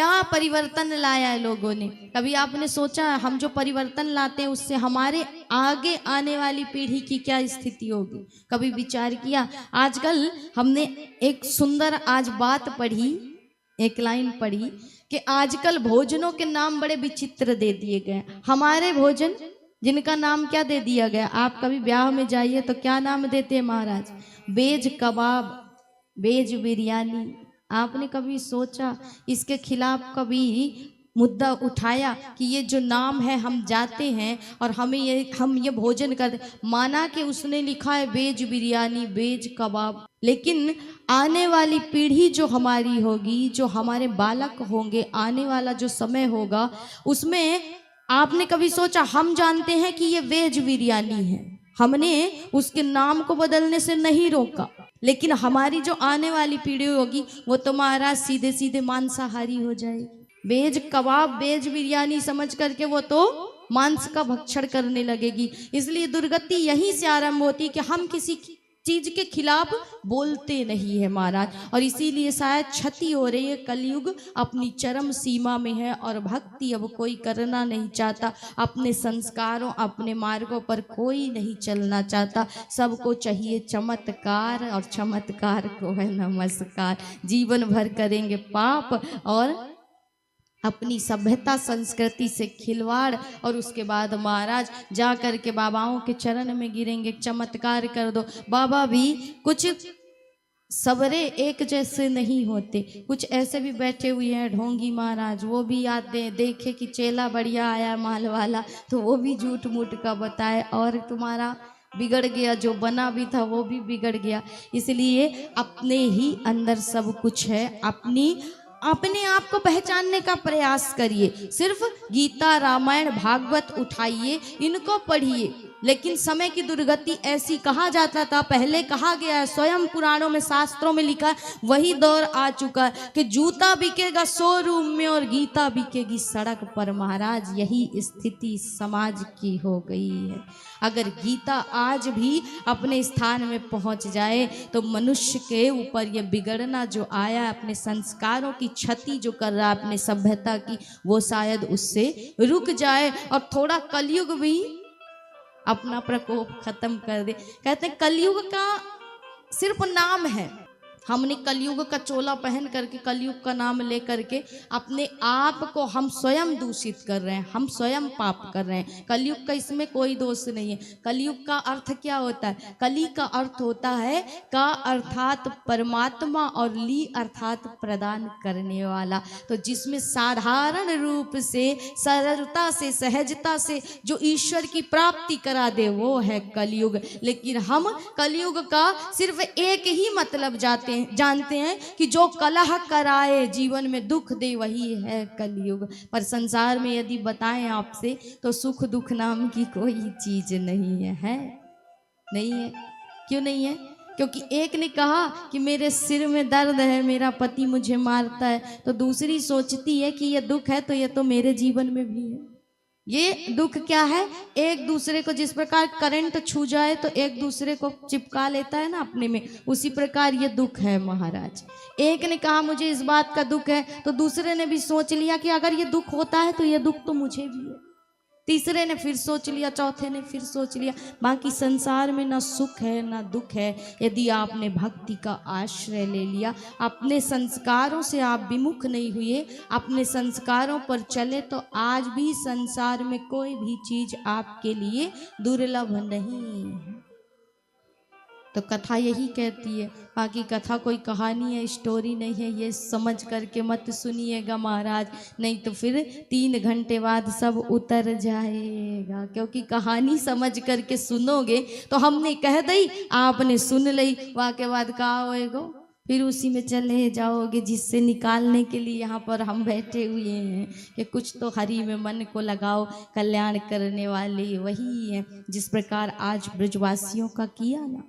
क्या परिवर्तन लाया है लोगों ने। कभी आपने सोचा हम जो परिवर्तन लाते हैं उससे हमारे आगे आने वाली पीढ़ी की क्या स्थिति होगी? कभी विचार किया? आजकल हमने एक सुंदर आज बात पढ़ी, एक लाइन पढ़ी कि आजकल भोजनों के नाम बड़े विचित्र दे दिए गए। हमारे भोजन जिनका नाम क्या दे दिया गया, आप कभी ब्याह में जाइए तो क्या नाम देते हैं महाराज? वेज कबाब, वेज बिरयानी। आपने कभी सोचा इसके खिलाफ कभी मुद्दा उठाया कि ये जो नाम है हम जाते हैं और हम ये भोजन करते? माना कि उसने लिखा है वेज बिरयानी, वेज कबाब, लेकिन आने वाली पीढ़ी जो हमारी होगी, जो हमारे बालक होंगे, आने वाला जो समय होगा, उसमें आपने कभी सोचा? हम जानते हैं कि ये वेज बिरयानी है, हमने उसके नाम को बदलने से नहीं रोका, लेकिन हमारी जो आने वाली पीढ़ी होगी वो तो महाराज सीधे सीधे मांसाहारी हो जाएगी। वेज कबाब, वेज बिरयानी समझ करके वो तो मांस का भक्षण करने लगेगी। इसलिए दुर्गति यहीं से आरंभ होती है कि हम किसी चीज के खिलाफ बोलते नहीं है महाराज, और इसीलिए शायद क्षति हो रही है। कलयुग अपनी चरम सीमा में है और भक्ति अब कोई करना नहीं चाहता। अपने संस्कारों, अपने मार्गों पर कोई नहीं चलना चाहता। सबको चाहिए चमत्कार, और चमत्कार को है नमस्कार। जीवन भर करेंगे पाप और अपनी सभ्यता संस्कृति से खिलवाड़, और उसके बाद महाराज जा कर के बाबाओं के चरण में गिरेंगे, चमत्कार कर दो। बाबा भी कुछ सबरे एक जैसे नहीं होते, कुछ ऐसे भी बैठे हुए हैं ढोंगी महाराज, वो भी आते देखे कि चेला बढ़िया आया माल वाला, तो वो भी झूठ मूठ का बताए और तुम्हारा बिगड़ गया, जो बना भी था वो भी बिगड़ गया। इसलिए अपने ही अंदर सब कुछ है, अपने आप को पहचानने का प्रयास करिए। सिर्फ गीता, रामायण, भागवत उठाइए, इनको पढ़िए। लेकिन समय की दुर्गति ऐसी, कहा जाता था, पहले कहा गया है, स्वयं पुराणों में, शास्त्रों में लिखा है, वही दौर आ चुका है कि जूता बिकेगा शोरूम में और गीता बिकेगी सड़क पर। महाराज यही स्थिति समाज की हो गई है। अगर गीता आज भी अपने स्थान में पहुंच जाए तो मनुष्य के ऊपर ये बिगड़ना जो आया, अपने संस्कारों की क्षति जो कर रहा है अपने सभ्यता की, वो शायद उससे रुक जाए और थोड़ा कलयुग भी अपना प्रकोप खत्म कर दे। कहते हैं कलयुग का सिर्फ नाम है, हमने कलयुग का चोला पहन करके, कलयुग का नाम ले करके अपने आप को हम स्वयं दूषित कर रहे हैं, हम स्वयं पाप कर रहे हैं। कलयुग का इसमें कोई दोष नहीं है। कलयुग का अर्थ क्या होता है? कली का अर्थ होता है का अर्थात परमात्मा, और ली अर्थात प्रदान करने वाला। तो जिसमें साधारण रूप से, सरलता से, सहजता से जो ईश्वर की प्राप्ति करा दे, वो है कलयुग। लेकिन हम कलयुग का सिर्फ एक ही मतलब जानते हैं कि जो कलह कराए, जीवन में दुख दे, वही है कलयुग। पर संसार में यदि बताएं आपसे तो सुख दुख नाम की कोई चीज नहीं है, नहीं है। क्यों नहीं है? क्योंकि एक ने कहा कि मेरे सिर में दर्द है, मेरा पति मुझे मारता है, तो दूसरी सोचती है कि ये दुख है तो ये तो मेरे जीवन में भी है। ये दुख क्या है? एक दूसरे को, जिस प्रकार करंट छू जाए तो एक दूसरे को चिपका लेता है ना अपने में, उसी प्रकार ये दुख है महाराज। एक ने कहा मुझे इस बात का दुख है, तो दूसरे ने भी सोच लिया कि अगर ये दुख होता है तो ये दुख तो मुझे भी है। तीसरे ने फिर सोच लिया, चौथे ने फिर सोच लिया। बाकी संसार में ना सुख है ना दुख है। यदि आपने भक्ति का आश्रय ले लिया, अपने संस्कारों से आप विमुख नहीं हुए, अपने संस्कारों पर चले, तो आज भी संसार में कोई भी चीज आपके लिए दुर्लभ नहीं है। तो कथा यही कहती है, बाकी कथा कोई कहानी है, स्टोरी नहीं है, ये समझ करके मत सुनिएगा महाराज, नहीं तो फिर 3 घंटे बाद सब उतर जाएगा। क्योंकि कहानी समझ करके सुनोगे तो हमने कह दी, आपने सुन ली, वहाँ के बाद कहा होएगा, फिर उसी में चले जाओगे, जिससे निकालने के लिए यहाँ पर हम बैठे हुए हैं कि कुछ तो हरि में मन को लगाओ, कल्याण करने वाले वही है। जिस प्रकार आज ब्रजवासियों का किया ना,